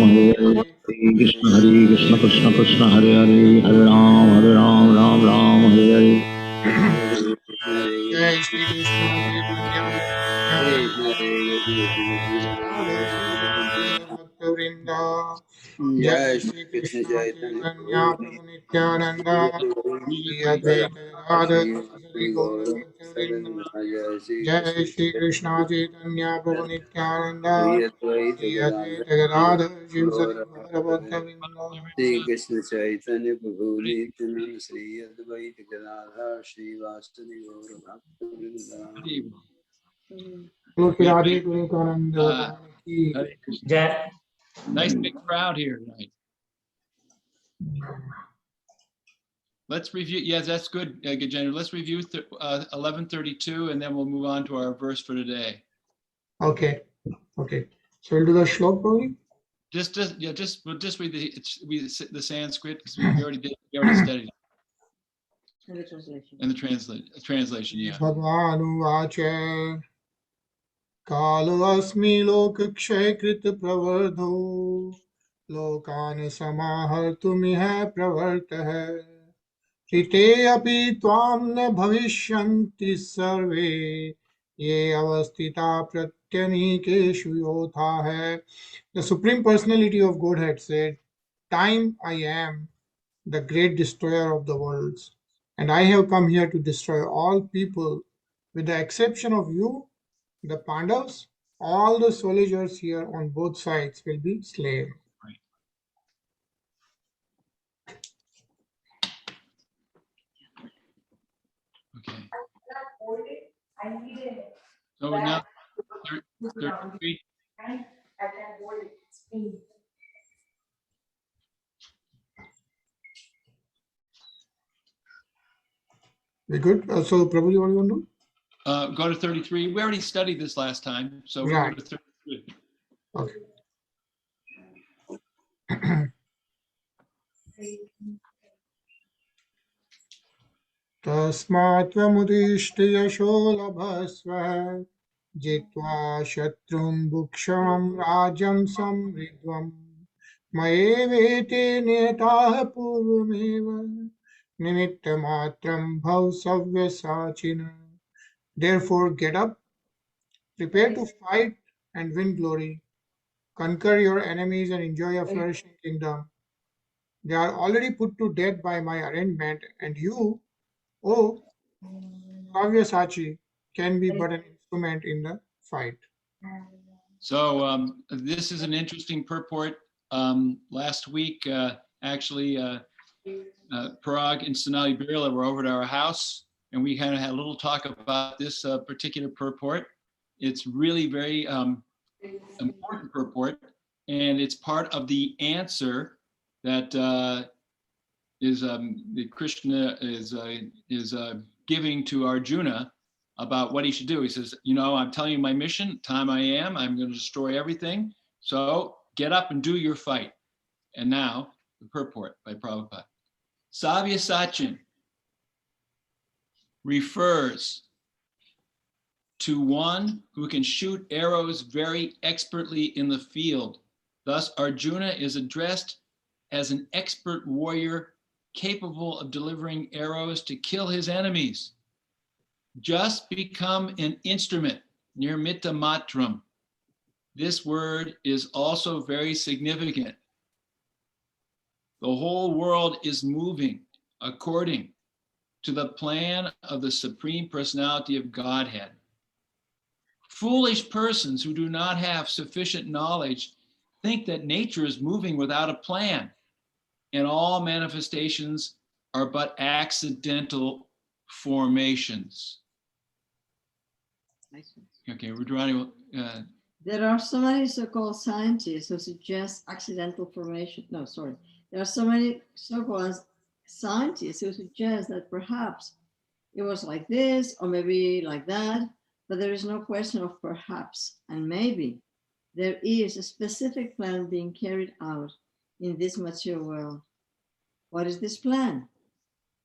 Hare Krishna Krishna Krishna Hare Hare, Hare Ram Ram Ram Hare Hare. Jai Shri Krishna Chaitanya Bhakta-vrinda. Jai Shri Krishna Chaitanya Prabhu Nityananda, Shri Advaita Radha Shri Gaura Bhakta-vrinda. Jai Shri Krishna Chaitanya Prabhu Nityananda, Shri Advaita Radha Shri Gaura Bhakta-vrinda. Shri Krishna Chaitanya Prabhu Nityananda Shri Advaita Gadadhar Shri Vasudeva Gaura Bhakta-vrinda. Look, Radhe Govinda. Nice big crowd here tonight. Let's review. Yes, that's good, Gajendra. Let's review 1132, and then we'll move on to our verse for today. Okay. So we'll do the shlok, probably? Just we'll just read the Sanskrit, because we already studied it. And the translation, yeah. Bhagavanu Vacha Kalo Asmi Lokakshay Krita Pravardho Lokana Samahartumiha Pravartah Rite Api Tvam Ne Bhavishyanti Sarve Ye Avastita Pratyanikeshu Yotha Hai. The Supreme Personality of Godhead said, Time I am the great destroyer of the worlds, and I have come here to destroy all people, with the exception of you, the Pandavas. All the soldiers here on both sides will be slain. Right. Okay. So now 33. We good? So, Prabhu, what do you want to do? Go to 33. We already studied this last time, so we'll Right. go to 33. Okay. Tasmat tvamudishti yasho labhasva jitva shatrum bhuksham rajam samridvam mayevete netaha purvameva nimitta matram bhav savyasachina. Therefore get up, prepare to fight and win glory. Conquer your enemies and enjoy a flourishing kingdom. They are already put to death by my arrangement, and you, O Sabyasachi, can be but an instrument in the fight. So this is an interesting purport. Last week, actually, Parag and Sonali Birla were over at our house, and we kind of had a little talk about this particular purport. It's really very important purport, and it's part of the answer that that Krishna is giving to Arjuna about what he should do. He says, I'm telling you my mission, time I am, I'm going to destroy everything. So get up and do your fight. And now the purport by Prabhupada. Savyasachin refers to one who can shoot arrows very expertly in the field. Thus, Arjuna is addressed as an expert warrior capable of delivering arrows to kill his enemies. Just become an instrument, nirmita matram. This word is also very significant. The whole world is moving according to the plan of the Supreme Personality of Godhead. Foolish persons who do not have sufficient knowledge think that nature is moving without a plan, and all manifestations are but accidental formations. Okay, Rudrani. There are so many so-called scientists who suggest accidental formation. No, sorry. There are so many so-called scientists who suggest that perhaps it was like this or maybe like that, but there is no question of perhaps and maybe. There is a specific plan being carried out in this material world. What is this plan?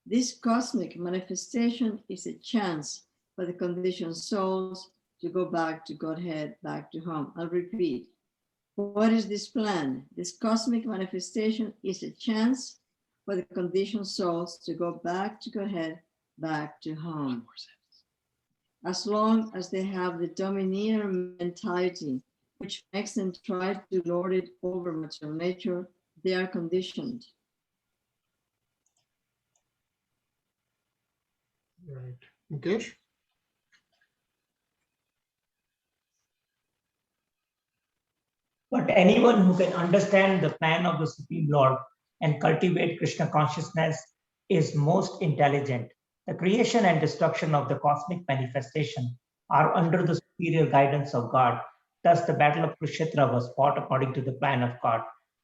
This cosmic manifestation is a chance for the conditioned souls to go back to Godhead, back to home. I'll repeat. What is this plan? This cosmic manifestation is a chance for the conditioned souls to go back to Godhead, back to home. As long as they have the domineering mentality, which makes them try to lord it over material nature, they are conditioned. Right. Mukesh? But anyone who can understand the plan of the Supreme Lord and cultivate Krishna consciousness is most intelligent. The creation and destruction of the cosmic manifestation are under the superior guidance of God. Thus, the battle of Kurukshetra was fought according to the plan of God.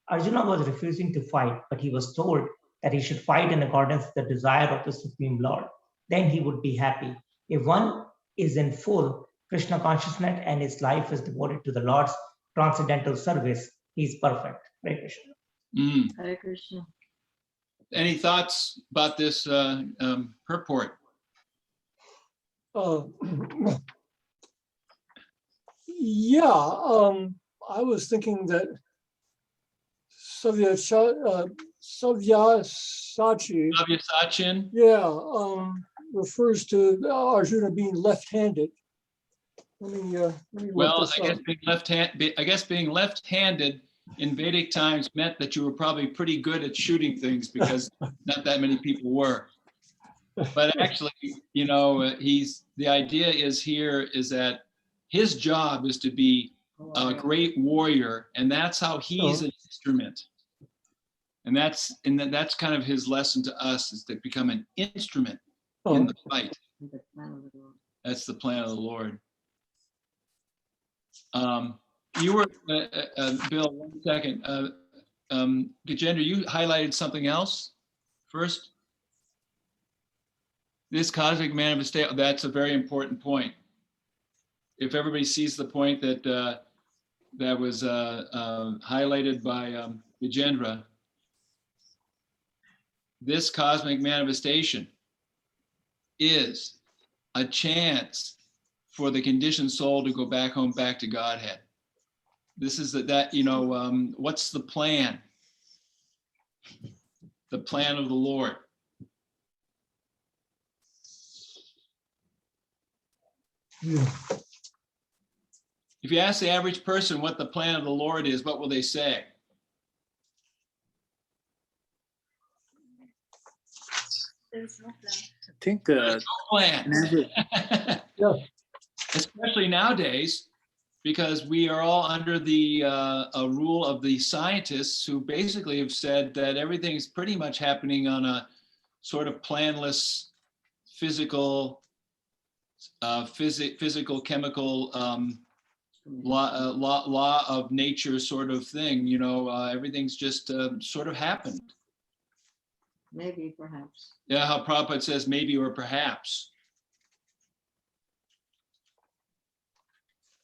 Arjuna was refusing to fight, but he was told that he should fight in accordance with the desire of the Supreme Lord. Then he would be happy. If one is in full Krishna consciousness and his life is devoted to the Lord's transcendental service, he's perfect. Hare Krishna. Hare Krishna. Any thoughts about this purport? Yeah, I was thinking that Savyasachin? Refers to Arjuna being left-handed. Let me look Well, this up. I guess being left-handed in Vedic times meant that you were probably pretty good at shooting things because not that many people were. But actually, you know, the idea is that his job is to be a great warrior, and that's how he's an instrument. And that's kind of his lesson to us, is to become an instrument in the fight. That's the plan of the Lord. You were, Bill, 1 second. Gajendra, you highlighted something else first. This cosmic manifestation, that's a very important point. If everybody sees the point that that was highlighted by Gajendra, this cosmic manifestation is a chance for the conditioned soul to go back home, back to Godhead. This is what's the plan? The plan of the Lord. Yeah. If you ask the average person what the plan of the Lord is, what will they say? There's no plan. I think There's no plan. Yeah. Especially nowadays, because we are all under the rule of the scientists who basically have said that everything's pretty much happening on a sort of planless physical, chemical law of nature sort of thing. You know, everything's just sort of happened. Maybe, perhaps. Yeah, how Prabhupada says maybe or perhaps.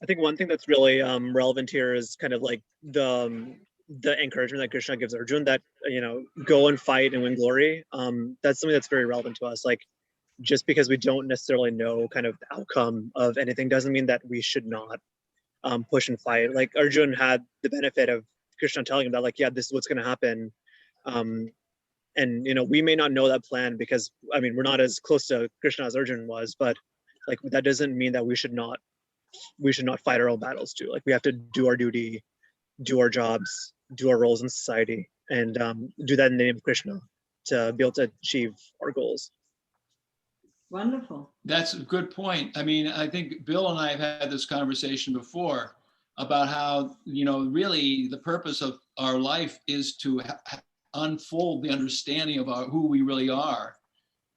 I think one thing that's really relevant here is kind of like the encouragement that Krishna gives Arjuna, that, you know, go and fight and win glory. That's something that's very relevant to us. Like, just because we don't necessarily know kind of the outcome of anything doesn't mean that we should not push and fight. Like, Arjuna had the benefit of Krishna telling him that, like, yeah, this is what's going to happen. And, you know, we may not know that plan because, I mean, we're not as close to Krishna as Arjuna was, but like, that doesn't mean that we should not fight our own battles too. Like, we have to do our duty, do our jobs, do our roles in society, and do that in the name of Krishna to be able to achieve our goals. Wonderful. That's a good point. I mean, I think Bill and I have had this conversation before about how, you know, really the purpose of our life is to unfold the understanding of who we really are.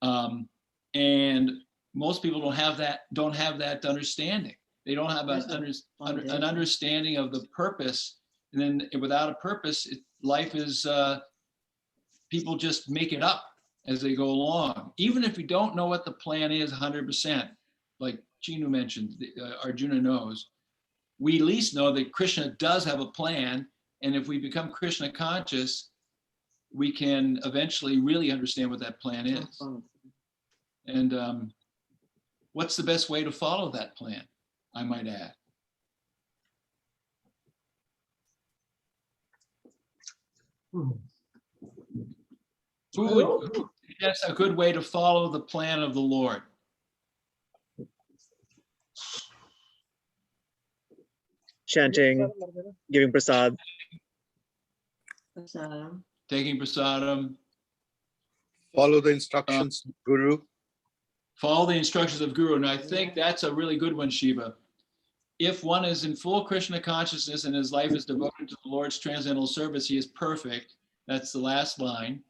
And most people don't have that understanding. They don't have an understanding of the purpose. And then without a purpose, life is, people just make it up as they go along. Even if we don't know what the plan is 100%, like Chinu mentioned, Arjuna knows, we at least know that Krishna does have a plan. And if we become Krishna conscious, we can eventually really understand what that plan is. And what's the best way to follow that plan, I might add? Who that's a good way to follow the plan of the Lord? Chanting, giving prasad. Taking prasadam. Follow the instructions, Guru. Follow the instructions of Guru. And I think that's a really good one, Shiva. If one is in full Krishna consciousness and his life is devoted to the Lord's transcendental service, he is perfect. That's the last line.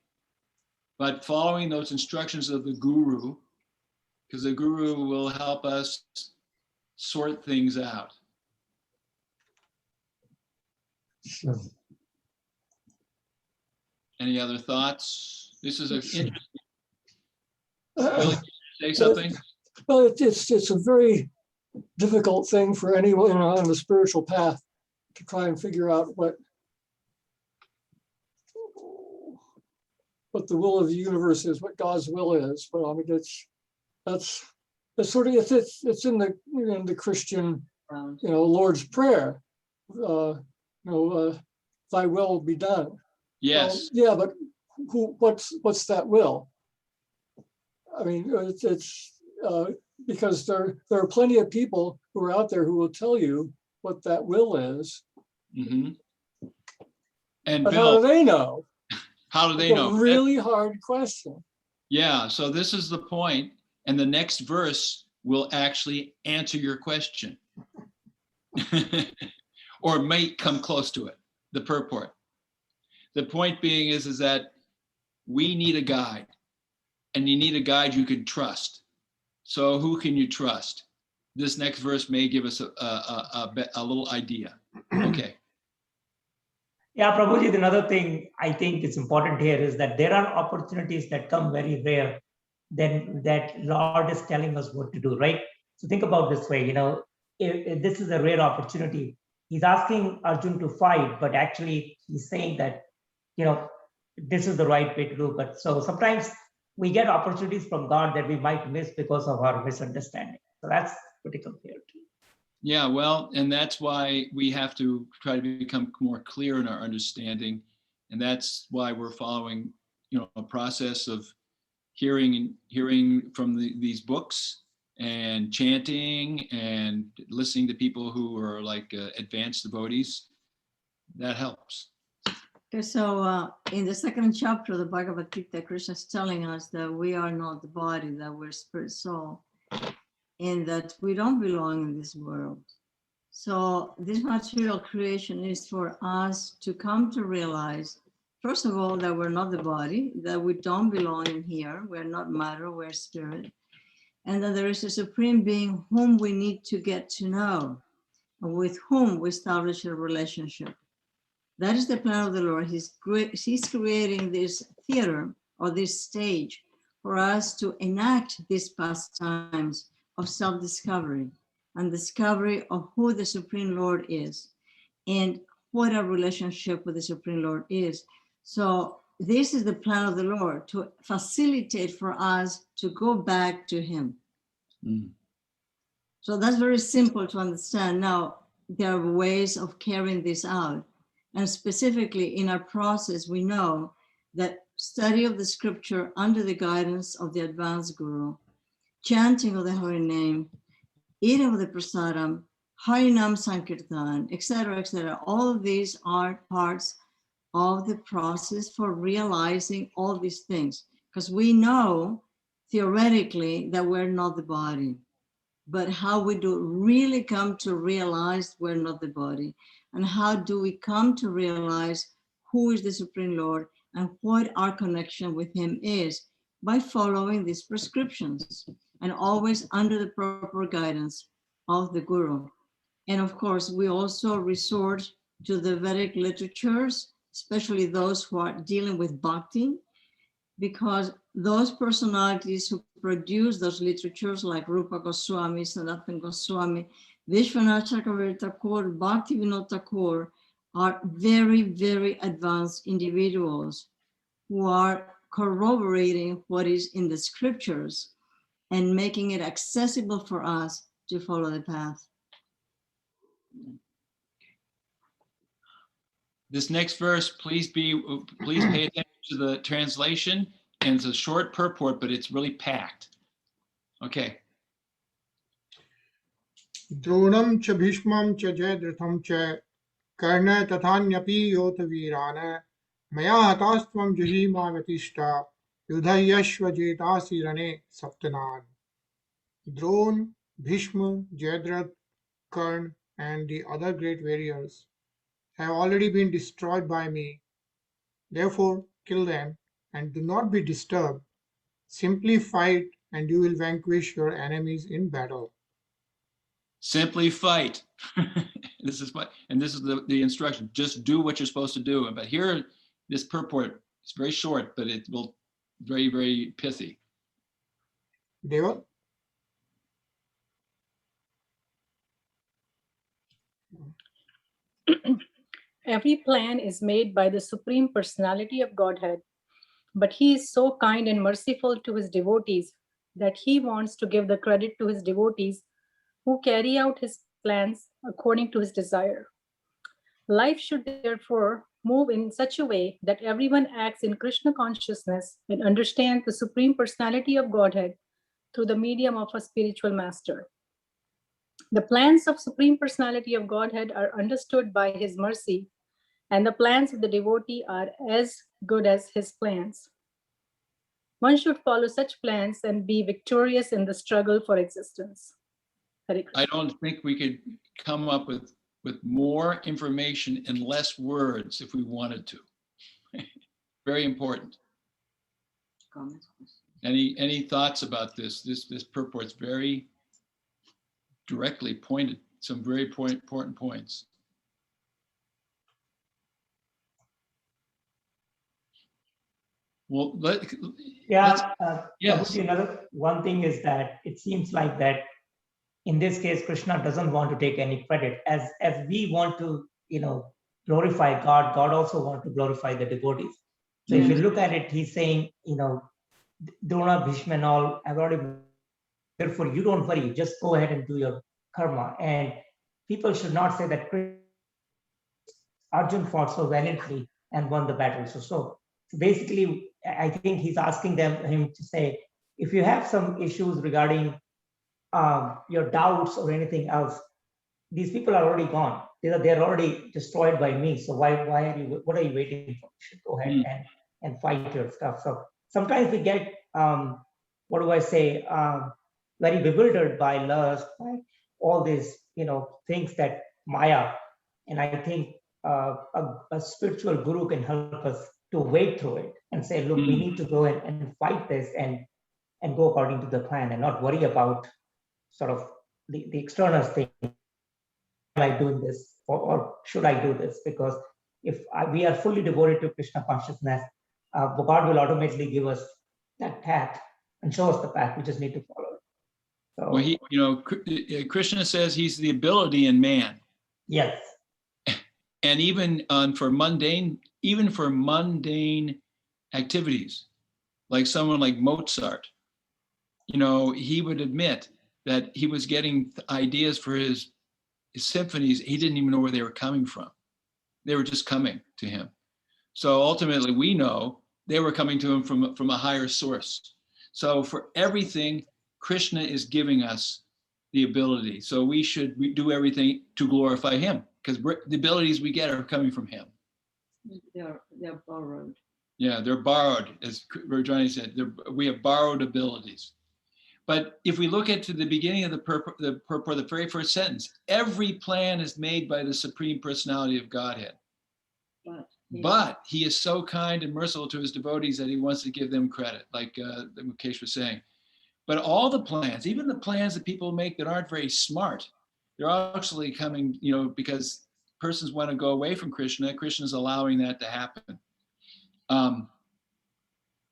But following those instructions of the Guru, because the Guru will help us sort things out. Sure. Any other thoughts? This is an interesting. Billy, say something? Well, it's a very difficult thing for anyone on the spiritual path to try and figure out what the will of the universe is, what God's will is. But I mean, it's sort of it's in the Christian, Lord's Prayer. Thy will be done. Yes. Well, yeah, but what's that will? I mean, it's because there are plenty of people who are out there who will tell you what that will is. Mm-hmm. And but Bill, how do they know? How do they It's know? a really hard question. Yeah, so this is the point, and the next verse will actually answer your question. Or may come close to it, the purport. The point being is that we need a guide, and you need a guide you can trust. So who can you trust? This next verse may give us a little idea. Okay. Yeah, Prabhuji, another thing I think is important here is that there are opportunities that come very rare, then that Lord is telling us what to do, right? So think about this way, if this is a rare opportunity, he's asking Arjun to fight, but actually he's saying that, this is the right way to do. But so sometimes we get opportunities from God that we might miss because of our misunderstanding. So that's critical here too. Yeah, well, and that's why we have to try to become more clear in our understanding. And that's why we're following, a process of hearing from these books and chanting and listening to people who are like advanced devotees. That helps. Okay, so in the second chapter of the Bhagavad Gita, Krishna is telling us that we are not the body, that we're spirit soul, and that we don't belong in this world. So this material creation is for us to come to realize, first of all, that we're not the body, that we don't belong in here, we're not matter, we're spirit, and that there is a supreme being whom we need to get to know, and with whom we establish a relationship. That is the plan of the Lord. He's creating this theater or this stage for us to enact these pastimes of self-discovery and discovery of who the Supreme Lord is and what our relationship with the Supreme Lord is. So this is the plan of the Lord, to facilitate for us to go back to him. Mm. So that's very simple to understand. Now, there are ways of carrying this out. And specifically in our process, we know that study of the scripture under the guidance of the advanced guru, chanting of the Hare name, eating of the prasadam, Harinam Sankirtan, etc., all of these are parts of the process for realizing all these things. Because we know theoretically that we're not the body, but how we do really come to realize we're not the body, and how do we come to realize who is the Supreme Lord and what our connection with him is, by following these prescriptions and always under the proper guidance of the Guru. And of course, we also resort to the Vedic literatures, especially those who are dealing with bhakti, because those personalities who produce those literatures like Rupa Goswami, Sanatana Goswami, Vishwanath Chakravarti Thakur, Bhakti Vinod Thakur are very, very advanced individuals who are corroborating what is in the scriptures and making it accessible for us to follow the path. This next verse, please pay attention to the translation, and it's a short purport, but it's really packed. Okay. द्रोणं च भीष्मं च जयद्रथं च कर्ण तथान्यपि योत वीरान् मया हतास्त्वं जहीमावतिष्ठा युधयश्व जेतासि रणे सप्तनान्. Drone, Bhishma, Jayadratha, Karn, and the other great warriors have already been destroyed by me. Therefore, kill them and do not be disturbed. Simply fight and you will vanquish your enemies in battle. Simply fight. This is the instruction. Just do what you're supposed to do. But here, this purport, it's very short, but it will very, very pithy. Deva? Every plan is made by the Supreme Personality of Godhead, but he is so kind and merciful to his devotees that he wants to give the credit to his devotees who carry out his plans according to his desire. Life should therefore move in such a way that everyone acts in Krishna consciousness and understands the Supreme Personality of Godhead through the medium of a spiritual master. The plans of Supreme Personality of Godhead are understood by his mercy, and the plans of the devotee are as good as his plans. One should follow such plans and be victorious in the struggle for existence. Hare Krishna. I don't think we could come up with more information in less words if we wanted to. Very important. Comments? Any thoughts about this? This purport's very directly pointed, some very important points. Well, Yes. yes. One thing is that it seems like that in this case, Krishna doesn't want to take any credit. As we want to, glorify God, God also wants to glorify the devotees. So if you look at it, he's saying, Drona, Bhishma and all, I've already, therefore you don't worry, just go ahead and do your karma. And people should not say that Arjun fought so valiantly and won the battle. So basically, I think he's asking him to say, if you have some issues regarding your doubts or anything else, these people are already gone. They're already destroyed by me. So what are you waiting for? You should go ahead and fight your stuff. So sometimes we get, very bewildered by lust, by all these, things that Maya. And I think a spiritual guru can help us to wade through it and say, look, we need to go and fight this and go according to the plan and not worry about sort of the external thing. Am I doing this or should I do this? Because if we are fully devoted to Krishna consciousness, God will automatically give us that path and show us the path. We just need to follow it. So, well, Krishna says he's the ability in man. Yes. And even for mundane activities, like someone like Mozart, he would admit that he was getting ideas for his symphonies. He didn't even know where they were coming from. They were just coming to him. So ultimately, we know they were coming to him from a higher source. So for everything, Krishna is giving us the ability. So we should do everything to glorify him, because the abilities we get are coming from him. They're borrowed. Yeah, they're borrowed, as Rajani said. We have borrowed abilities. But if we look at the beginning of the purport, the very first sentence, every plan is made by the Supreme Personality of Godhead. But he is so kind and merciful to his devotees that he wants to give them credit, like Mukesh was saying. But all the plans, even the plans that people make that aren't very smart, they're actually coming, because persons want to go away from Krishna. Krishna's allowing that to happen.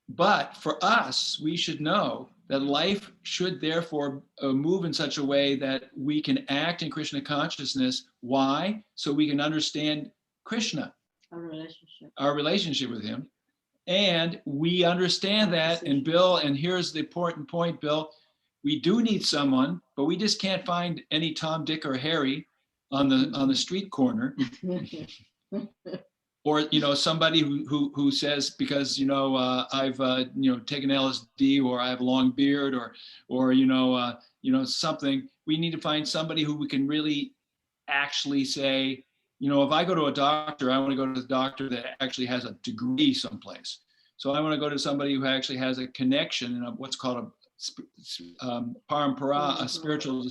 But for us, we should know that life should therefore move in such a way that we can act in Krishna consciousness. Why? So we can understand Krishna, our relationship with him. And we understand that, and Bill, and here's the important point, Bill, we do need someone, but we just can't find any Tom, Dick, or Harry on the street corner. or somebody who says, because I've taken LSD, or I have a long beard, or something. We need to find somebody who we can really actually say, if I go to a doctor, I want to go to the doctor that actually has a degree someplace. So I want to go to somebody who actually has a connection in what's called a parampara, a spiritual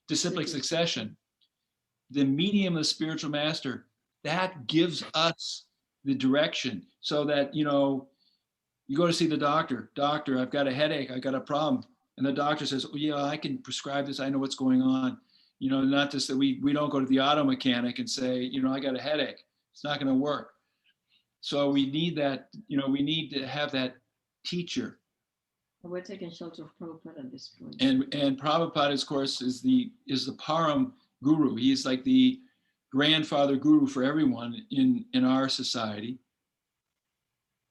disciplic succession. The medium of the spiritual master, that gives us the direction, so that, you go to see the doctor. Doctor, I've got a headache. I got a problem. And the doctor says, oh, yeah, I can prescribe this. I know what's going on. Not just that we don't go to the auto mechanic and say, I got a headache. It's not going to work. So we need that, we need to have that teacher. We're taking shelter of Prabhupada at this point. And Prabhupada, of course, is the param guru. He's like the grandfather guru for everyone in our society.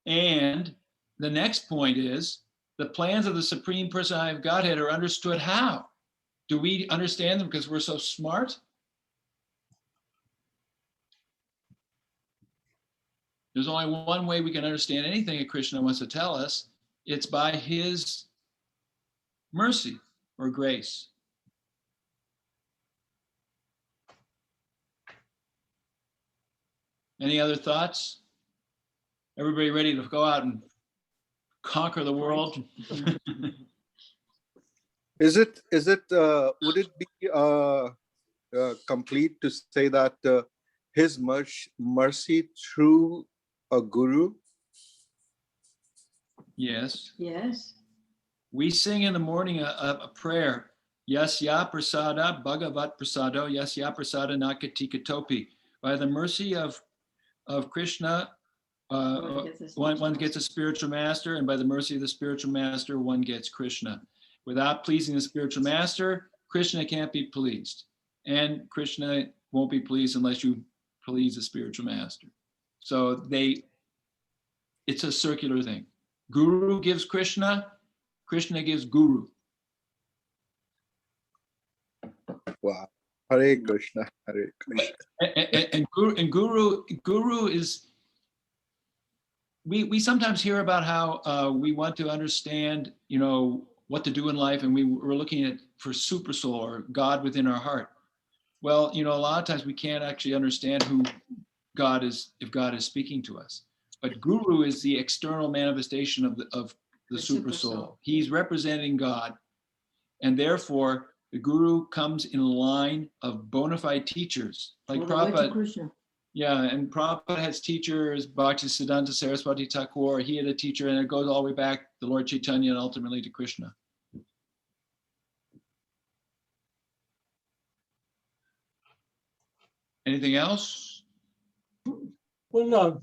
And the next point is, the plans of the Supreme Personality of Godhead are understood how? Do we understand them because we're so smart? There's only one way we can understand anything that Krishna wants to tell us. It's by his mercy or grace. Any other thoughts? Everybody ready to go out and conquer the world? Would it be complete to say that his mercy through a guru? Yes. Yes. We sing in the morning a prayer. Yasya prasada bhagavat prasado yasya prasada nakatika topi. By the mercy of Krishna, one gets a spiritual master, and by the mercy of the spiritual master, one gets Krishna. Without pleasing the spiritual master, Krishna can't be pleased. And Krishna won't be pleased unless you please the spiritual master. So it's a circular thing. Guru gives Krishna, Krishna gives Guru. Wow. Hare Krishna, Hare Krishna. And Guru is, we sometimes hear about how we want to understand, what to do in life, and we're looking for super soul or God within our heart. Well, a lot of times we can't actually understand who God is, if God is speaking to us. But Guru is the external manifestation of the super soul. He's representing God, and therefore the Guru comes in a line of bona fide teachers, like Prabhupada. Yeah, and Prabhupada has teachers, Bhaktisiddhanta Saraswati Thakur. He had a teacher, and it goes all the way back to Lord Chaitanya and ultimately to Krishna. Anything else? One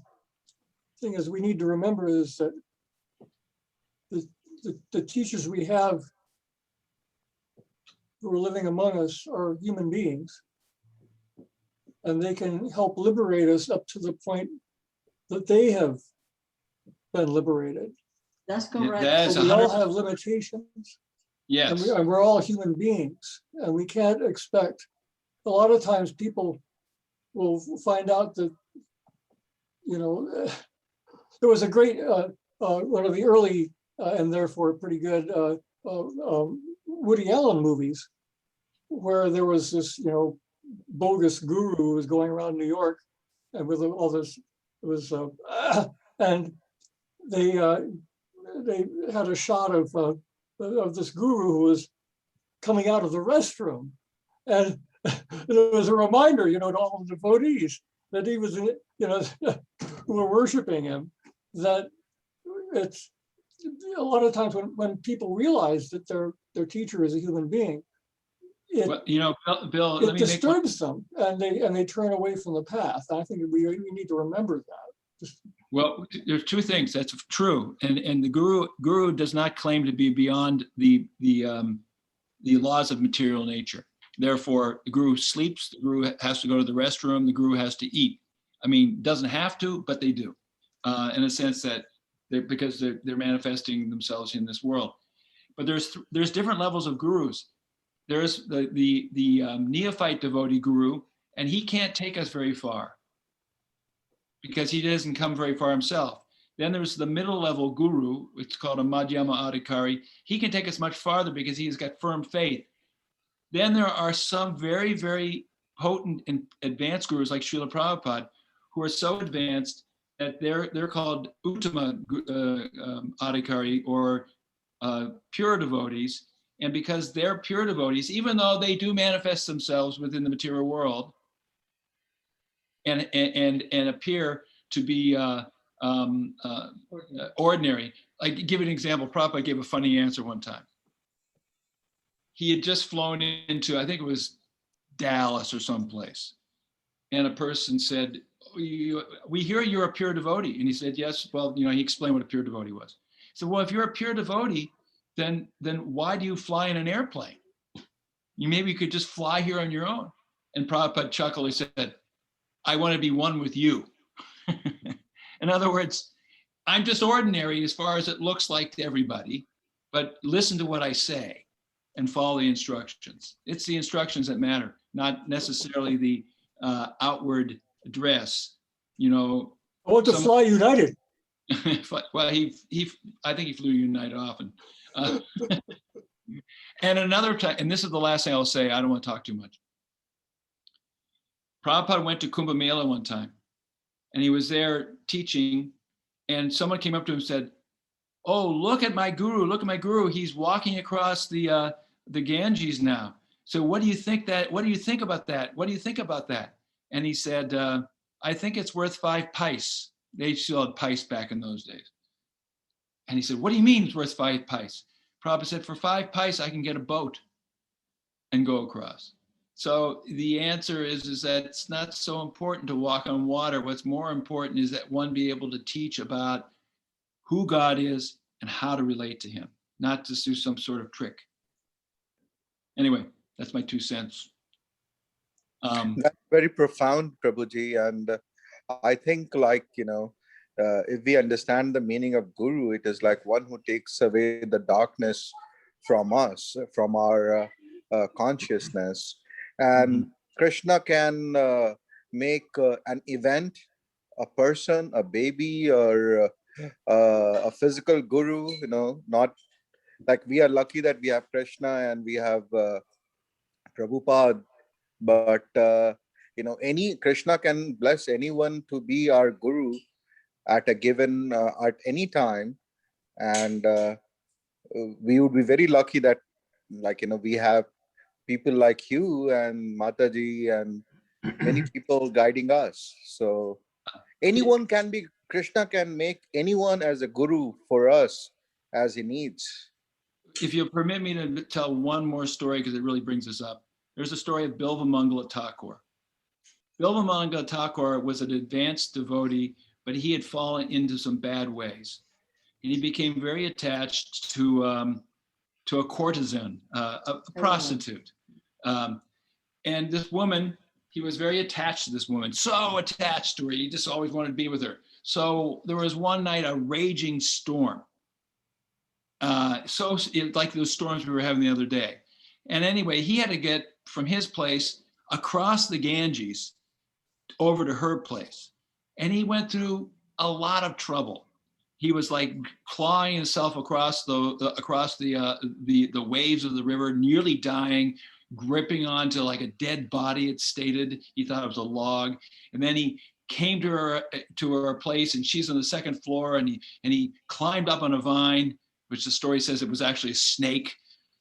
thing is we need to remember is that the teachers we have who are living among us are human beings, and they can help liberate us up to the point that they have been liberated. That's correct. That's So we all have limitations. Yes. And we're all human beings, and we can't expect. A lot of times people will find out that, there was a great, one of the early and therefore pretty good Woody Allen movies, where there was this, bogus guru who was going around New York, and with all this, it was, and they had a shot of this guru who was coming out of the restroom, and it was a reminder, to all the devotees that he was, who were worshiping him, that it's a lot of times when people realize that their teacher is a human being, Bill, it disturbs them, and they turn away from the path. I think we need to remember that. Well, there's two things. That's true, and the guru does not claim to be beyond the laws of material nature. Therefore, the guru sleeps. The guru has to go to the restroom. The guru has to eat. I mean, doesn't have to, but they do, in a sense that because they're manifesting themselves in this world. But there's different levels of gurus. There's the neophyte devotee guru, and he can't take us very far. because he doesn't come very far himself. Then there's the middle level guru, it's called a Madhyama Adhikari. He can take us much farther because he's got firm faith. Then there are some very, very potent and advanced gurus like Srila Prabhupada, who are so advanced that they're called Uttama Adhikari, or pure devotees. And because they're pure devotees, even though they do manifest themselves within the material world and appear to be ordinary. Like, give an example. Prabhupada gave a funny answer one time. He had just flown into, I think it was Dallas or someplace, and a person said, "We hear you're a pure devotee." And he said, "Yes." Well, he explained what a pure devotee was. He said, "Well, if you're a pure devotee, then why do you fly in an airplane? You could just fly here on your own." And Prabhupada chuckled. He said, "I want to be one with you." In other words, I'm just ordinary as far as it looks like to everybody, but listen to what I say and follow the instructions. It's the instructions that matter, not necessarily the outward dress. I want to fly United. Well, I think he flew United often. And another time, and this is the last thing I'll say, I don't want to talk too much. Prabhupada went to Kumbh Mela one time, and he was there teaching, and someone came up to him and said, "Oh, look at my guru, he's walking across the Ganges now. So what do you think about that? And he said, "I think it's worth 5 pice." They still had pice back in those days. And he said, "What do you mean it's worth 5 pice?" Prabhupada said, "For 5 pice, I can get a boat and go across." So the answer is that it's not so important to walk on water. What's more important is that one be able to teach about who God is and how to relate to him, not to do some sort of trick. Anyway, that's my 2 cents. That's very profound, Prabhuji. And I think, if we understand the meaning of guru, it is like one who takes away the darkness from us, from our consciousness. And Krishna can make an event, a person, a baby, or a physical guru, not like we are lucky that we have Krishna and we have Prabhupada, but any Krishna can bless anyone to be our guru at a given at any time. And we would be very lucky that we have people like you and Mataji and many people guiding us. So anyone can be, Krishna can make anyone as a guru for us as he needs. If you'll permit me to tell one more story, because it really brings us up. There's a story of Bilvamangala Thakur. Bilvamangala Thakur was an advanced devotee, but he had fallen into some bad ways. And he became very attached to a courtesan, a prostitute. And this woman, he was very attached to this woman, so attached to her, he just always wanted to be with her. So there was one night a raging storm. Like those storms we were having the other day. And anyway, he had to get from his place across the Ganges over to her place. And he went through a lot of trouble. He was like clawing himself across the waves of the river, nearly dying, gripping onto like a dead body, it's stated. He thought it was a log. And then he came to her place, and she's on the second floor, and he climbed up on a vine, which the story says it was actually a snake.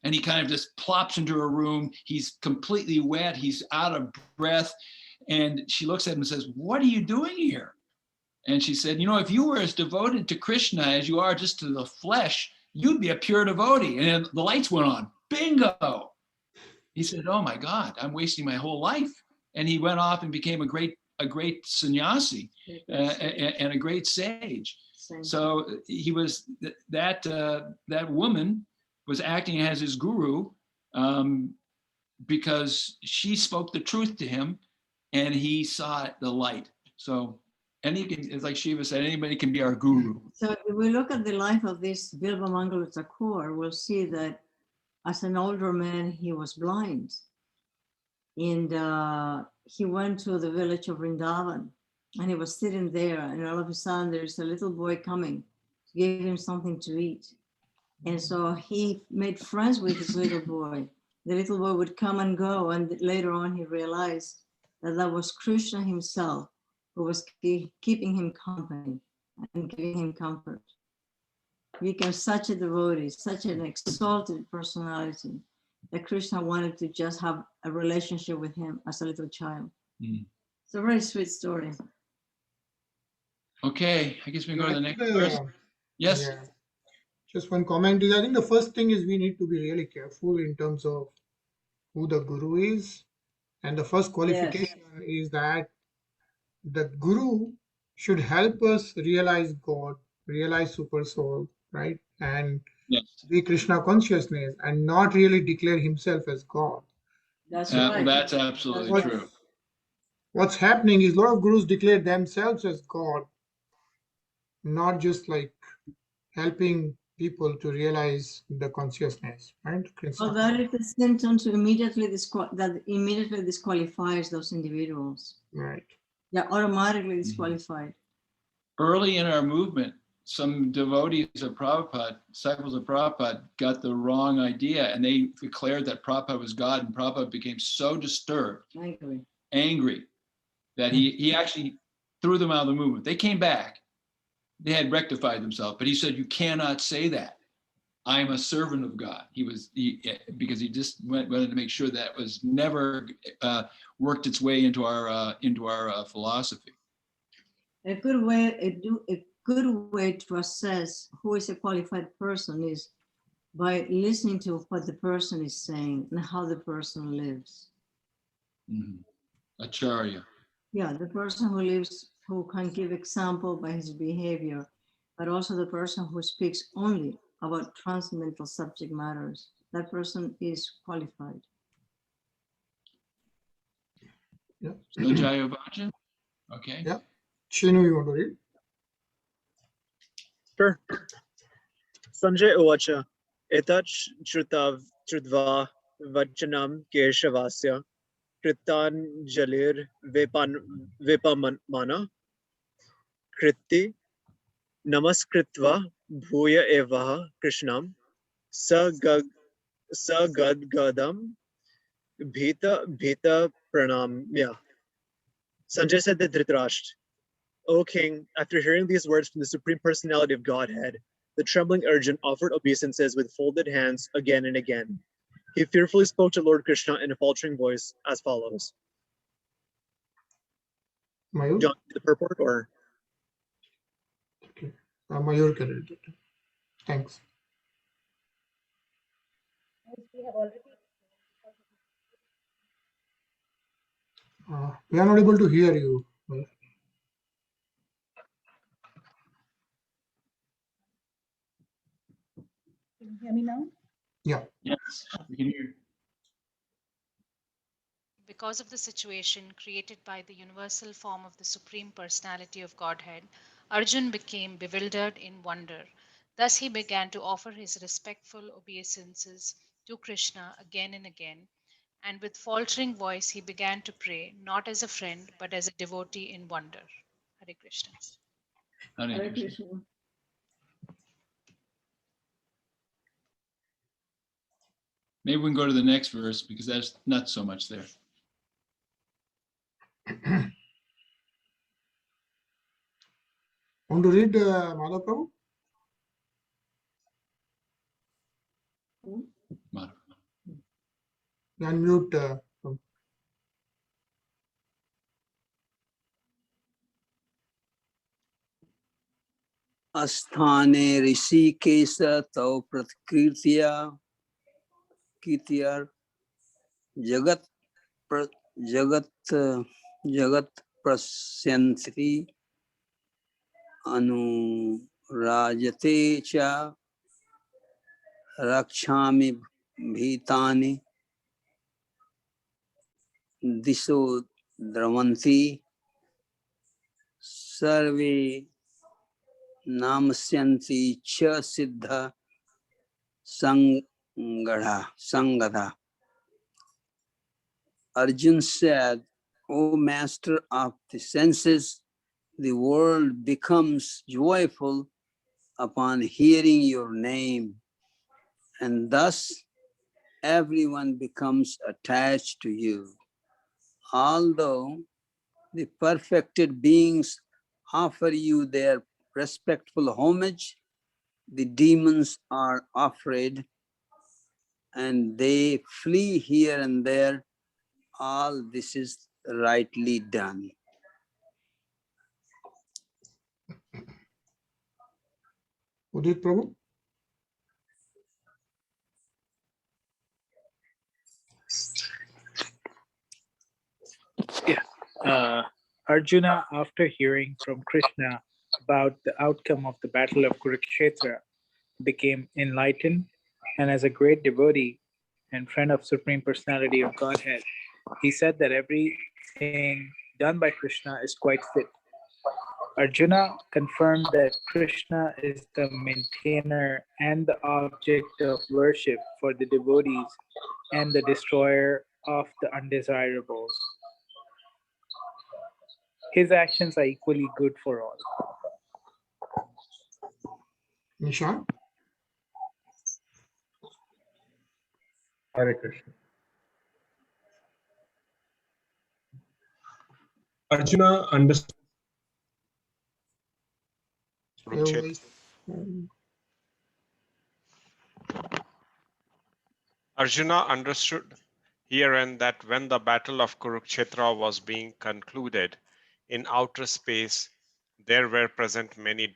And he kind of just plops into her room. He's completely wet. He's out of breath. And she looks at him and says, "What are you doing here?" And she said, "If you were as devoted to Krishna as you are just to the flesh, you'd be a pure devotee." And then the lights went on. Bingo. He said, "Oh my God, I'm wasting my whole life." And he went off and became a great sannyasi and a great sage. So he was that woman was acting as his guru because she spoke the truth to him, and he saw the light. So, it's like Shiva said, anybody can be our guru. So if we look at the life of this Bilvamangala Thakur, we'll see that as an older man, he was blind. And he went to the village of Vrindavan, And he was sitting there, and all of a sudden there's a little boy coming to give him something to eat. And so he made friends with this little boy. The little boy would come and go, and later on he realized that that was Krishna himself who was keeping him company and giving him comfort. He became such a devotee, such an exalted personality, that Krishna wanted to just have a relationship with him as a little child. Mm. It's a very sweet story. Okay, I guess we can go to the next Actually, verse. Yes. yeah. Just one comment is, I think the first thing is we need to be really careful in terms of who the guru is. And the first qualification is that the guru should help us realize God, realize super soul, right? And Yes. be Krishna consciousness and not really declare himself as God. That's Well, right. that's absolutely What- true. What's happening is a lot of gurus declare themselves as God, not just like helping people to realize the consciousness, right? Well, that is the symptom to immediately disqualifies those individuals. Right. They're automatically disqualified. Early in our movement, some devotees of Prabhupada, disciples of Prabhupada, got the wrong idea, and they declared that Prabhupada was God, and Prabhupada became so disturbed, angry, that he actually threw them out of the movement. They came back. They had rectified themselves, but he said, "You cannot say that. I am a servant of God." Because he just wanted to make sure that was never worked its way into our philosophy. A good way to assess who is a qualified person is by listening to what the person is saying and how the person lives. Mm-hmm. Acharya. Yeah, the person who lives, who can give example by his behavior, but also the person who speaks only about transcendental subject matters. That person is qualified. Yeah. Sanjaya Vacha? Okay. Yeah. Shinu, you want to read? Sure. Sanjay Uvacha, etat shrutva vachanam keshavasya kritanjalir vipamana kriti namaskritva bhuya evaha krishnam sagadgadam bhita pranamya. Sanjay said that Dhritarashtra, O king, after hearing these words from the Supreme Personality of Godhead, the trembling Arjun offered obeisances with folded hands again and again. He fearfully spoke to Lord Krishna in a faltering voice as follows. Mayur? Do you want the purport or? Okay. Mayur can read it. Thanks. We are not able to hear you. Can you hear me now? Yeah. Yes, we can hear. Because of the situation created by the universal form of the Supreme Personality of Godhead, Arjun became bewildered in wonder. Thus he began to offer his respectful obeisances to Krishna again and again, and with faltering voice he began to pray, not as a friend, but as a devotee in wonder. Hare Krishna. Hare Krishna. Maybe we can go to the next verse because there's not so much there. Want to read Madhav Prabhu? Unmute. अस्थाने Rishikesh तौ प्रतिकृत्या कीर्त्यार जगत प्रस्यन्ति अनुराजते च रक्षामि भीतानि दिशो द्रवन्ति सर्वे नामस्यन्ति च सिद्ध संगधा. Arjun said, O master of the senses, the world becomes joyful upon hearing your name, and thus everyone becomes attached to you. Although the perfected beings offer you their respectful homage, the demons are afraid and they flee here and there. All this is rightly done. Udit Prabhu? Arjuna, after hearing from Krishna about the outcome of the battle of Kurukshetra, became enlightened, and as a great devotee and friend of Supreme Personality of Godhead, he said that everything done by Krishna is quite fit. Arjuna confirmed that Krishna is the maintainer and the object of worship for the devotees and the destroyer of the undesirables. His actions are equally good for all. Nishan? Hare Krishna. Arjuna understood Arjuna understood herein that when the battle of Kurukshetra was being concluded, in outer space there were present many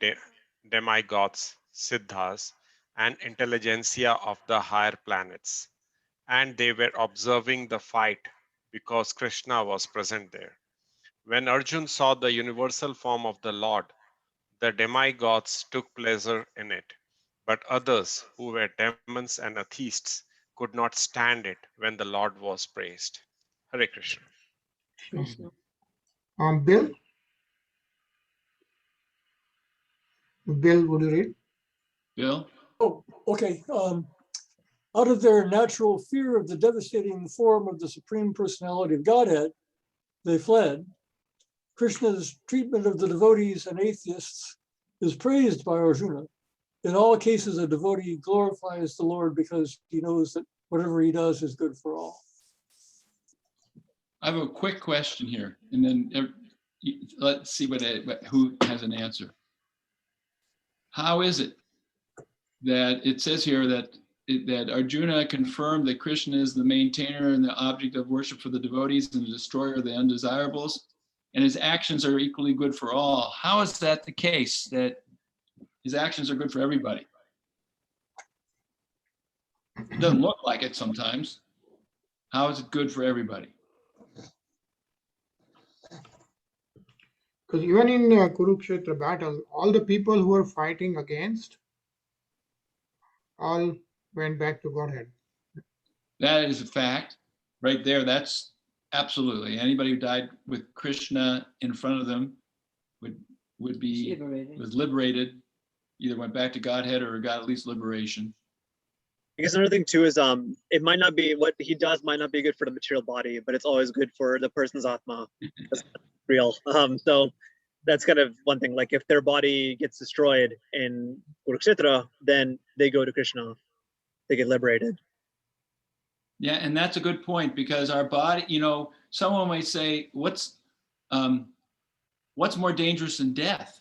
demigods, siddhas, and intelligentsia of the higher planets, and they were observing the fight because Krishna was present there. When Arjuna saw the universal form of the Lord, the demigods took pleasure in it, but others, who were demons and atheists, could not stand it when the Lord was praised. Hare Krishna. Krishna. Bill? Bill, would you read? Bill? Oh, okay. Out of their natural fear of the devastating form of the Supreme Personality of Godhead, they fled. Krishna's treatment of the devotees and atheists is praised by Arjuna. In all cases, a devotee glorifies the Lord because he knows that whatever he does is good for all. I have a quick question here, and then let's see who has an answer. How is it that it says here that Arjuna confirmed that Krishna is the maintainer and the object of worship for the devotees and the destroyer of the undesirables, and his actions are equally good for all? How is that the case, that his actions are good for everybody? It doesn't look like it sometimes. How is it good for everybody? Because even in Kurukshetra battle, all the people who were fighting against all went back to Godhead. That is a fact right there. That's absolutely, anybody who died with Krishna in front of them would be was liberated, either went back to Godhead or got at least liberation. I guess another thing too is it might not be what he does might not be good for the material body, but it's always good for the person's atma. That's real. So that's kind of one thing. Like if their body gets destroyed in Kurukshetra, then they go to Krishna. They get liberated. Yeah, and that's a good point, because our body, someone might say, what's more dangerous than death?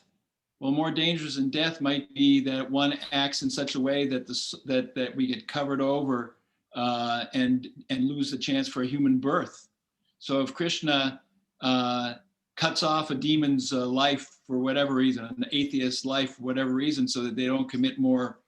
Well, more dangerous than death might be that one acts in such a way that that we get covered over and lose the chance for a human birth. So if Krishna cuts off a demon's life for whatever reason, an atheist's life for whatever reason, so that they don't commit more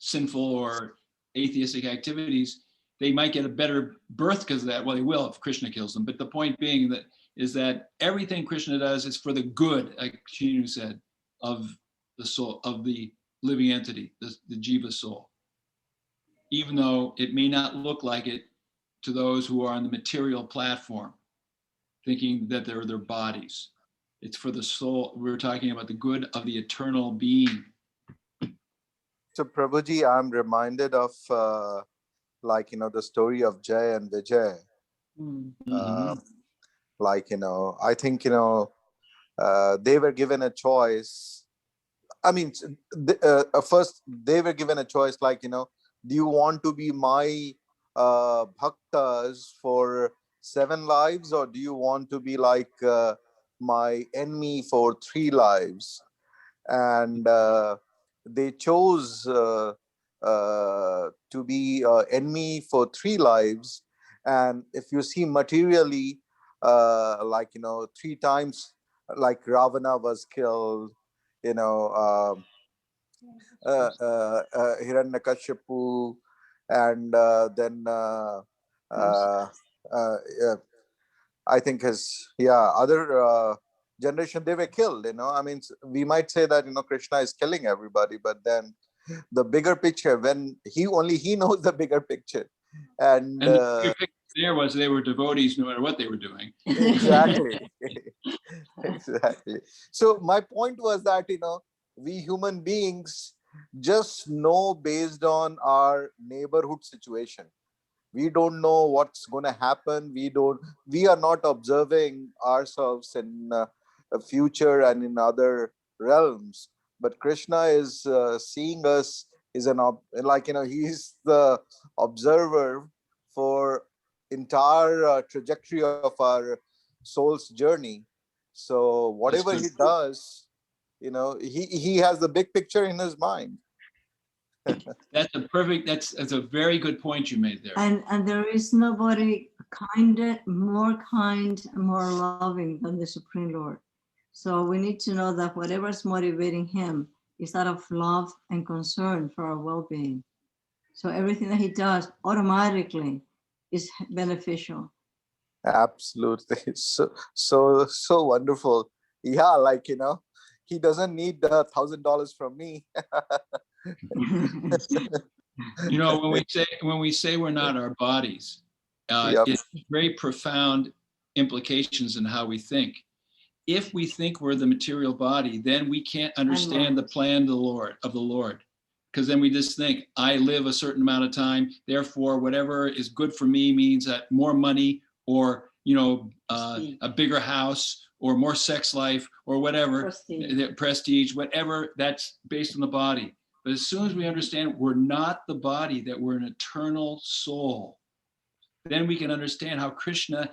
sinful or atheistic activities, they might get a better birth because of that. Well, they will if Krishna kills them. But the point being is that everything Krishna does is for the good, like Shinu said, of the soul, of the living entity, the jiva soul. Even though it may not look like it to those who are on the material platform, thinking that they're their bodies. It's for the soul. We're talking about the good of the eternal being. So Prabhuji, I'm reminded of the story of Jay and Vijay. Mm-hmm. I think, they were given a choice. I mean, first they were given a choice, like, do you want to be my bhaktas for 7 lives, or do you want to be like my enemy for 3 lives? And they chose to be enemy for 3 lives. And if you see materially, like 3 times, like Ravana was killed, Hiranyakashipu, and then yeah, I think his other generation, they were killed. I mean, we might say that Krishna is killing everybody, but then the bigger picture, when he knows the bigger picture, and the bigger picture there was they were devotees no matter what they were doing. Exactly. Exactly. So my point was that we human beings just know based on our neighborhood situation. We don't know what's going to happen. We are not observing ourselves in a future and in other realms, but Krishna is seeing us, is he's the observer for entire trajectory of our soul's journey. So whatever he does, he has the big picture in his mind. That's a very good point you made there. And there is nobody more kind, more loving than the Supreme Lord. So we need to know that whatever is motivating him is out of love and concern for our well-being. So everything that he does automatically is beneficial. Absolutely. So wonderful. Yeah, like he doesn't need $1,000 from me. When we say we're not our bodies, it's very profound implications in how we think. If we think we're the material body, then we can't understand the plan of the Lord. Because then we just think, I live a certain amount of time, therefore whatever is good for me means that more money or a bigger house or more sex life or whatever, prestige, whatever, that's based on the body. But as soon as we understand we're not the body, that we're an eternal soul, then we can understand how Krishna,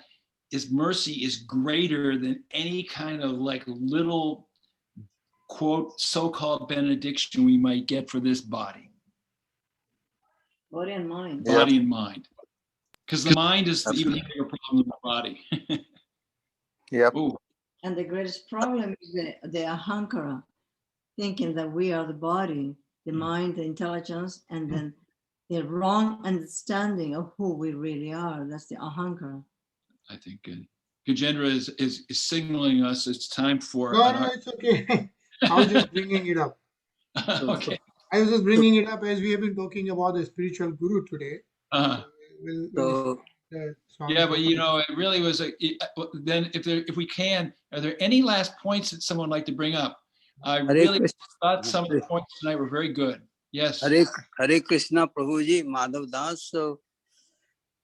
his mercy is greater than any kind of like little quote so-called benediction we might get for this body. Body and mind. Body and mind. Because the mind is even the bigger problem than the body. Yep. Ooh. And the greatest problem is the ahankara, thinking that we are the body, the mind, the intelligence, and then the wrong understanding of who we really are. That's the ahankara. I think Gajendra is signaling us it's time for... No, it's okay. I was just bringing it up. Okay. I was just bringing it up as we have been talking about the spiritual guru today. Yeah, but it really was then if we can, are there any last points that someone would like to bring up? I really thought some of the points tonight were very good. Yes. Hare Krishna Prabhuji, Madhav Das. So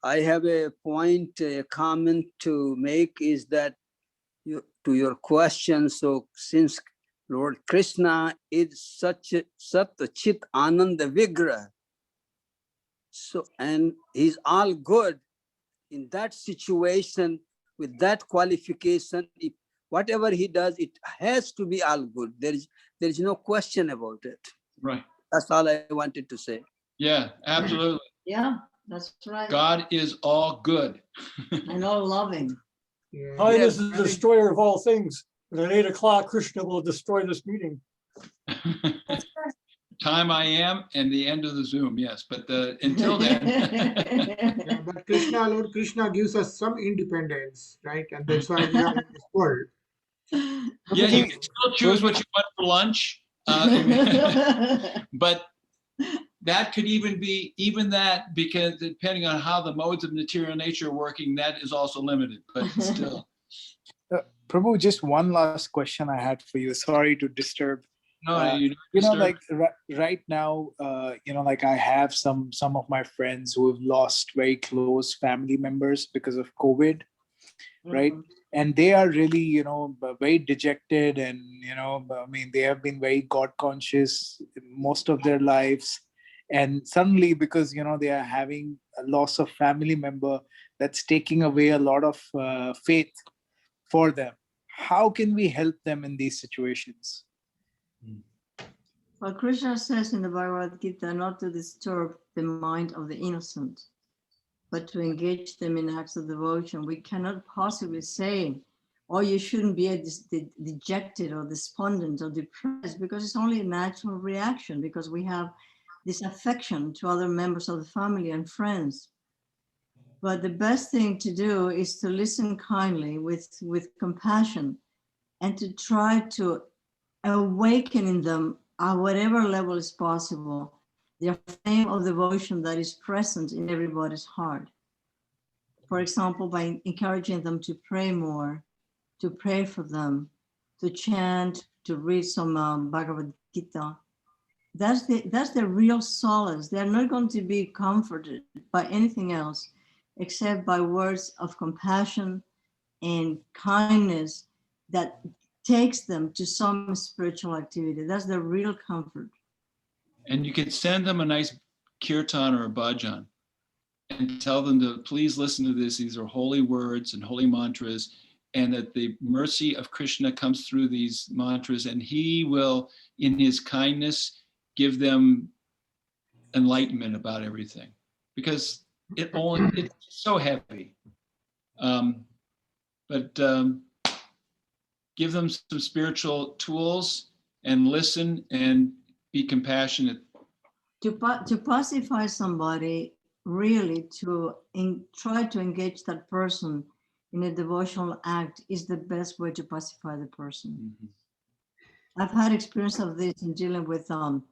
I have a point, a comment to make is that to your question. So since Lord Krishna is such a Sat Chit Ananda Vigraha, so and he's all good, in that situation with that qualification, whatever he does, it has to be all good. There is no question about it. Right. That's all I wanted to say. Yeah, absolutely. Yeah, that's right. God is all good. And all loving. Time is the destroyer of all things. But at 8 o'clock, Krishna will destroy this meeting. Time I am and the end of the Zoom, yes. But until then. But Lord Krishna gives us some independence, right? And that's why we are in this world. Yeah, you can still choose what you want for lunch. But that could even that, because depending on how the modes of material nature are working, that is also limited, but still. Prabhu, just one last question I had for you. Sorry to disturb. No, like right now, like I have some of my friends who have lost very close family members because of COVID. right? And they are really, you know, very dejected, and, you know, I mean, they have been very God conscious most of their lives. And suddenly, because, you know, they are having a loss of family member, that's taking away a lot of faith for them. How can we help them in these situations? Well, Krishna says in the Bhagavad Gita not to disturb the mind of the innocent, but to engage them in acts of devotion. We cannot possibly say, oh, you shouldn't be dejected or despondent or depressed, because it's only a natural reaction, because we have this affection to other members of the family and friends. But the best thing to do is to listen kindly with compassion, and to try to awaken in them at whatever level is possible the flame of devotion that is present in everybody's heart. For example, by encouraging them to pray more, to pray for them, to chant, to read some Bhagavad Gita. That's the real solace. They're not going to be comforted by anything else except by words of compassion and kindness that takes them to some spiritual activity. That's the real comfort. And you could send them a nice kirtan or a bhajan and tell them to please listen to this. These are holy words and holy mantras, and that the mercy of Krishna comes through these mantras, and he will, in his kindness, give them enlightenment about everything, because it's so heavy. But give them some spiritual tools and listen and be compassionate. To pacify somebody, really to try to engage that person in a devotional act is the best way to pacify the person. Mm-hmm. I've had experience of this in dealing with some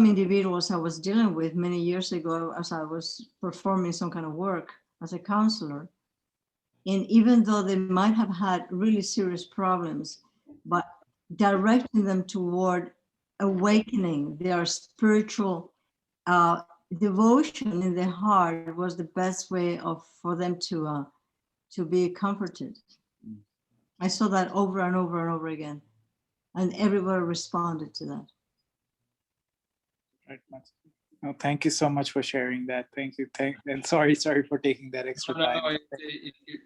individuals I was dealing with many years ago as I was performing some kind of work as a counselor. And even though they might have had really serious problems, but directing them toward awakening their spiritual devotion in their heart was the best way for them to be comforted. I saw that over and over and over again, and everybody responded to that. Right. No, thank you so much for sharing that. Thank you. And sorry for taking that extra time. No,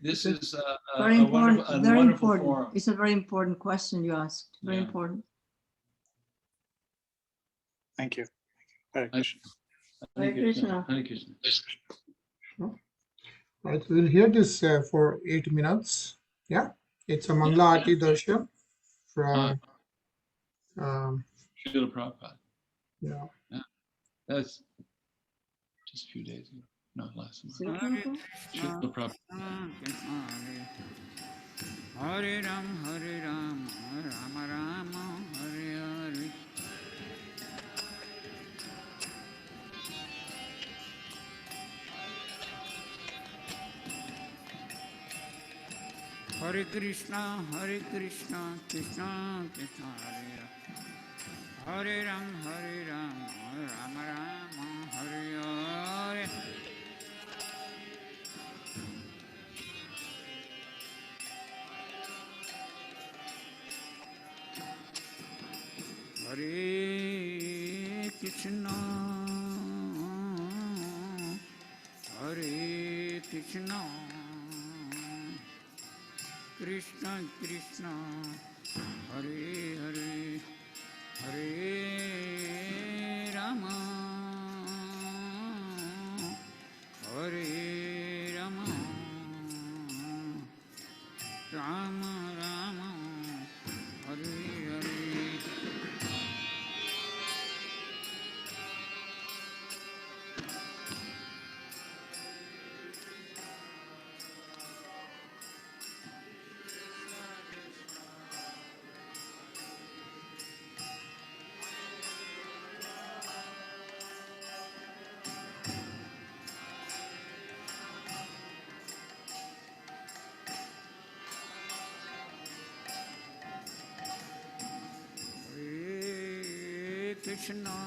this is very important. Very important. Forum. It's a very important question you asked. Very important. Thank you. Hare Krishna. Hare Krishna. Hare Krishna. Right, we'll hear this for 8 minutes. Yeah, it's a Mangla Aarti Darshan from Srila Prabhupada. Yeah. That's just a few days ago. No, last month. Srila Prabhupada. Hare Ram, Rama Rama, Hare Hare. Hare Krishna, Krishna Krishna, Hare Hare. Hare Ram, Rama Rama, Hare Hare. Hare Krishna, Krishna Krishna, Hare Hare, Hare Rama, Hare Rama, Rama Rama, Hare Hare. Krishna,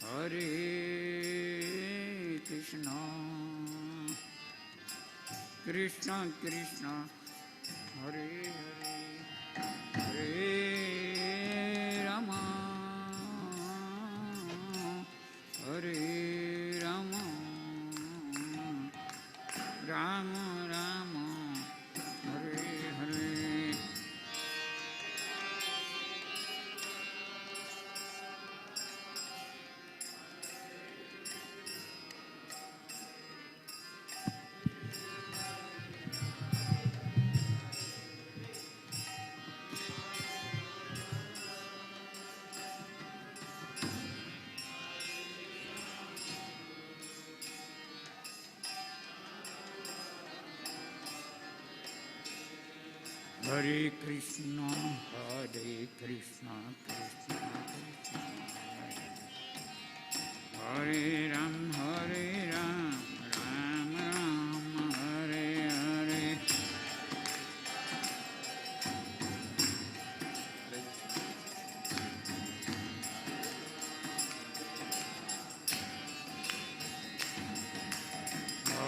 Hare Krishna, Krishna Krishna Hare Hare Hare Rama Hare Rama Rama Rama Hare Hare Hare Krishna, Krishna Krishna, Hare Ram, Ram Ram, Hare Hare.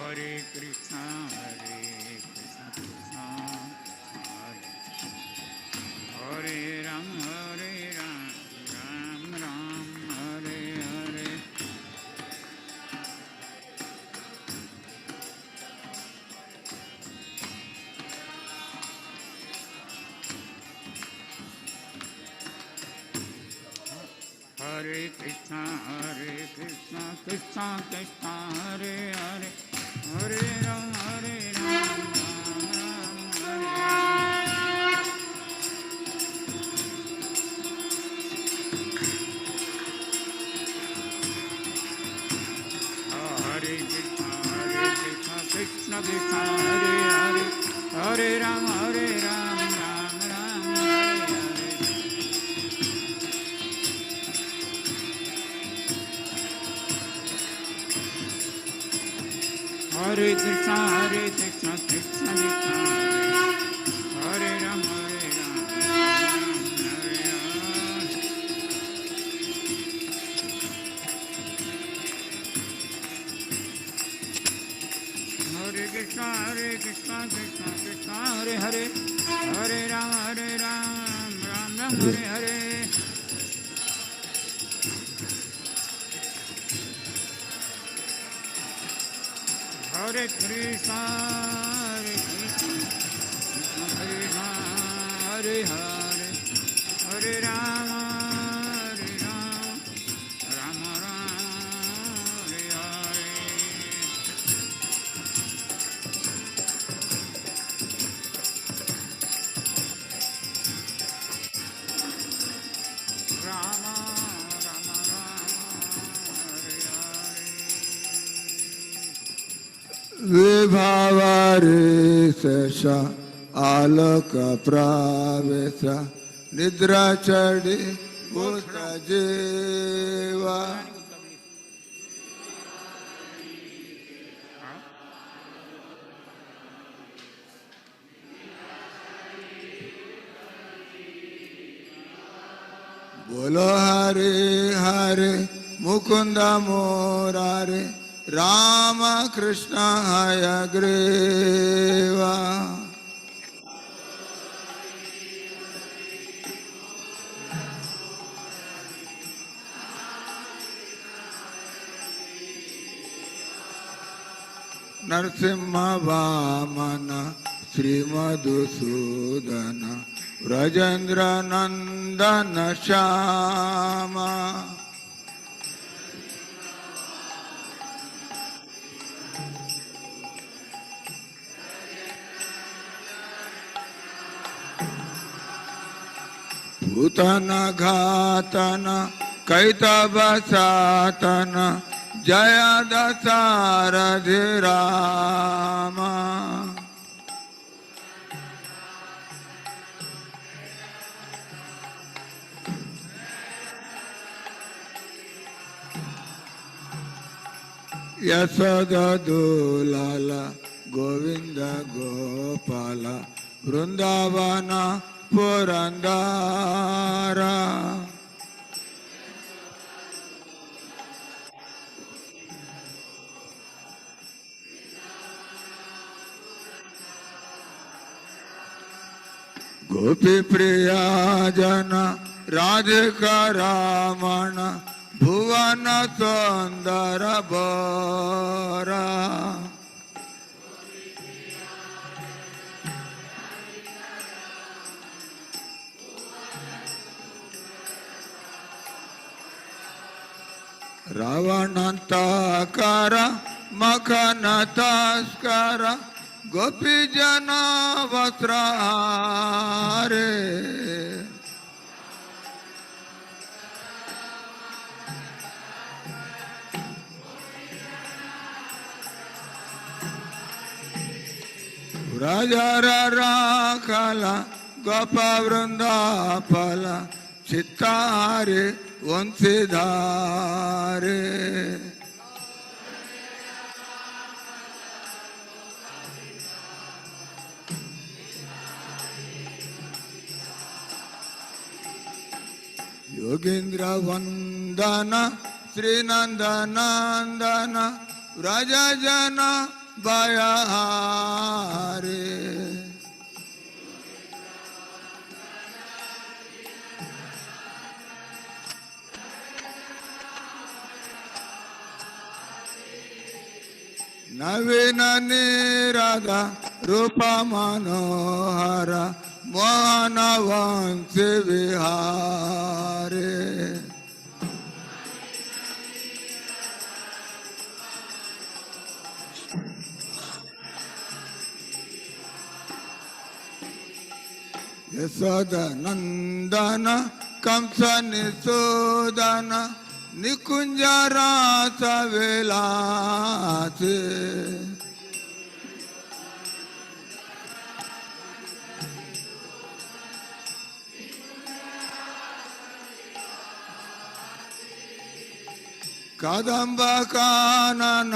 Hare Krishna, Krishna Krishna, Hare Ram, Ram Ram, Hare Hare. Hare Krishna, Krishna Krishna, Hare Hare, Hare Ram, Ram Ram, Hare Hare. Hare Krishna, Krishna Krishna, Hare Hare, Hare Ram, Ram Ram, Hare Hare. Hare Krishna, Krishna Krishna, Hare Ram, Ram Hare Hare. Hare Krishna, Krishna Krishna, Hare Hare, Hare Ram, Ram Ram, Hare Hare. Hare Krishna, Krishna Krishna, Hare Hare, Hare Ram, Ram Ram, Hare Hare. Rama, Rama Rama, Hare Hare. Vibhavarishasha alaka pravesa nidra chadi bhuta jeva Bolo Hare Hare Mukunda Murare Rama Krishna Hayagreva Narsimha Vamana Sri Madhusudana Rajendra Nandana Shama Bhutana Ghatana Kaitaba Satana Jaya Dasaradhi Rama Yasoda Dulala Govinda Gopala Vrindavana Purandara गोपी प्रिया जन राधिका रमण भुवन सुंदर बोरा रावणंतकर मखन तस्कर गोपी जन वस्त्रहारे राजा राखला गोप वृंदाफल चित्तारे वंशीधारे योगींद्र वंदन श्रीनंदनंदन व्रज जन बयारे नवीन निराधा रूप मनोहर मोहन वंश विहारे यशोदा नंदन कंस निषोदन निकुंज रास विलास कदम्ब कानन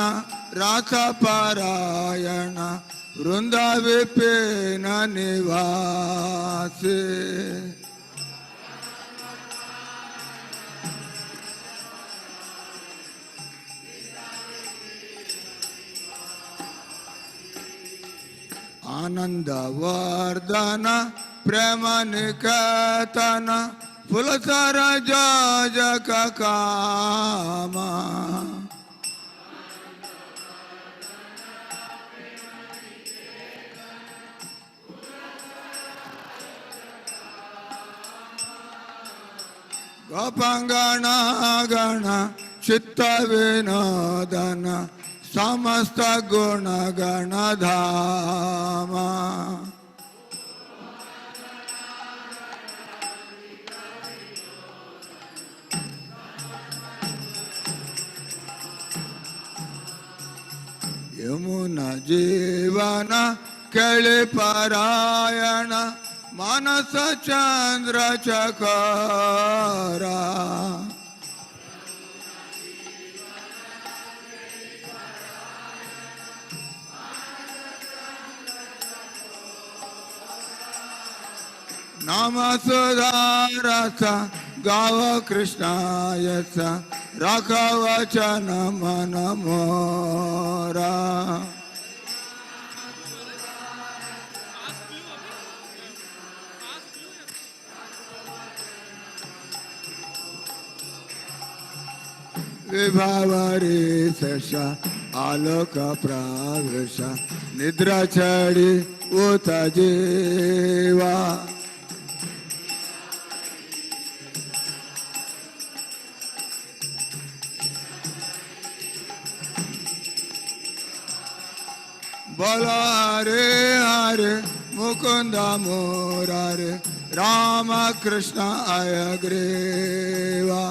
रास परायण वृंद विपिन निवास आनंद वर्धन प्रेम निकेतन फुलसर जग कामा गोपांगण गण चित्त विनोदन समस्त गुण गण धामा यमुना जीवन केळी परायण मानस चंद्र चकोरा नाम सुधारस गाव कृष्णायस राख वचन मन मोरा विभावरी शश आलोक प्रवेश निद्रा चढ़ी उत जीवा बोलो हरे हरे मुकुंद मुरारे राम कृष्ण हयग्रीवा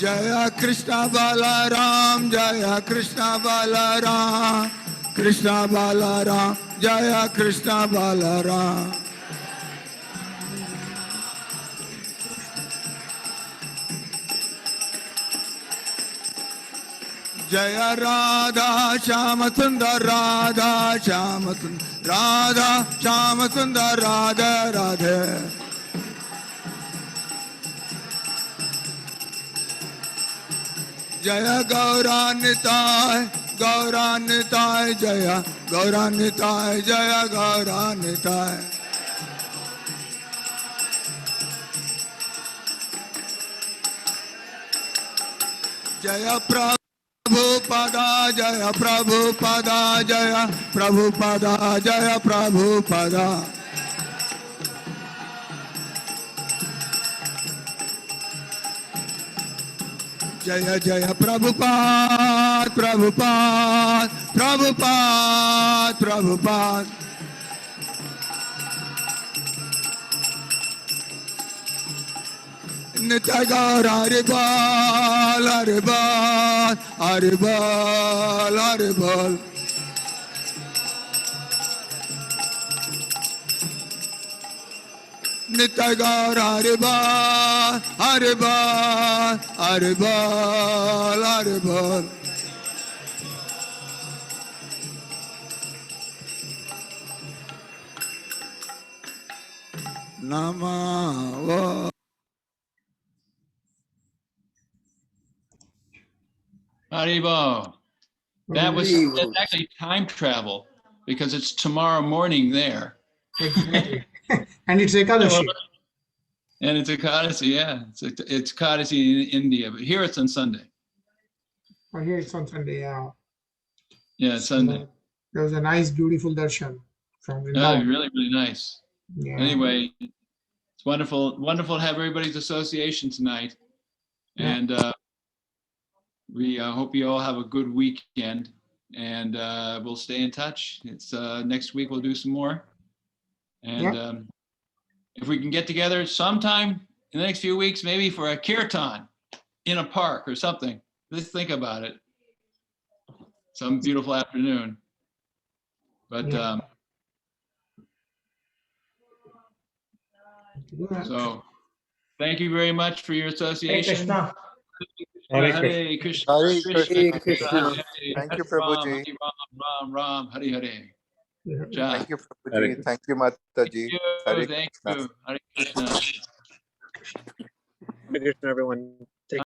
जय कृष्ण बलराम जय कृष्ण बलराम कृष्ण बलराम जय कृष्ण बलराम जय राधा श्याम सुंदर राधा श्याम सुंदर राधा श्याम सुंदर Radhe Radhe Jaya Gauranitai, Gauranitai, Jaya Gauranitai, Jaya Gauranitai. Jaya Prabhupada, Jaya Prabhupada, Jaya Prabhupada, Jaya Prabhupada. Jaya Jaya Prabhupada, Prabhupada, Prabhupada, Prabhupada. Nitai Gaur Haribol, Haribol, Haribol, Haribol. Nitai Gaur Haribol, Haribol, Haribol, Haribol. Namo. Haribo. That's actually time travel because it's tomorrow morning there. Exactly. And it's Ekadashi. And it's Ekadasi, yeah. It's Ekadasi in India, but here it's on Sunday. Oh, here it's on Sunday, yeah. Yeah, it's Sunday. There was a nice, beautiful darshan from Oh, Vrindavan. really, really nice. Yeah. Anyway, it's wonderful to have everybody's association tonight. Yeah. And we hope you all have a good weekend. And we'll stay in touch. It's next week we'll do some more. And if we can get together sometime in the next few weeks, maybe for a kirtan in a park or something. Let's think about it. Some beautiful afternoon. But so thank you very much for your association. Hare Hare Krishna. Krishna. Hare Krishna. Thank you, Prabhuji. Ram, Ram, Hare Hare. Thank you, Prabhuji. Thank you, Mataji. Thank you. Hare Krishna. Hare Krishna, everyone.